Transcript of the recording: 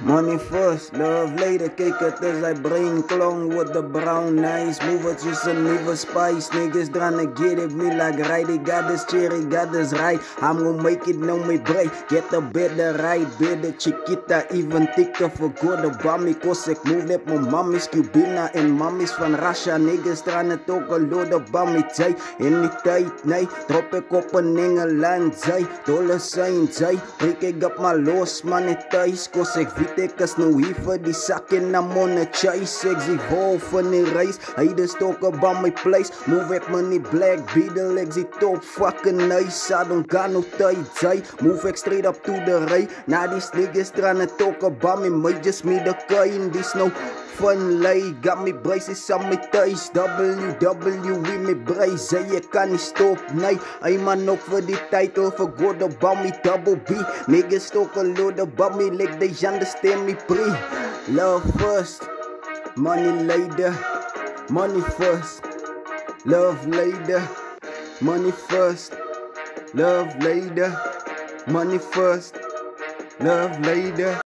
Money first, love later. Kijk het is hij brain clone with the brown eyes. Move it just a never spice. Niggas tryna get it me like right. They got this cherry, got this right. I'm gonna make it no me break. Get a better right, better chiquita. Even thicker for good about me. Cause ik move net mijn mammies. Cubina en mammies van Russia. Niggas tryna talk a lot about me. Zij in die tijd, nee. Drop ik op een Engeland, zij. Dollar zijn, zij. Breek ik op maar los, man, het thuis. Cause ik weet ik is nou hier vir die sak en I'm on a chase. Ek zie vol van die reis. Hy dus talk about my place. Move ek man die Black Beetle. Ek zie top fucking nice. I don't got no tijd, zij. Move ek straight up to the right. Now these niggas tryna talk about me. Might just me the kind. This no fun lay. Got me braces aan my thuis. WWE me brace. Hey, je kan niet stop, nee. Hey man ook voor die title. Forgot about me, double B. Niggas talk a lot about me like they understand me pre. Love first, money later. Money first, love later. Money first, love later. Money first, love later.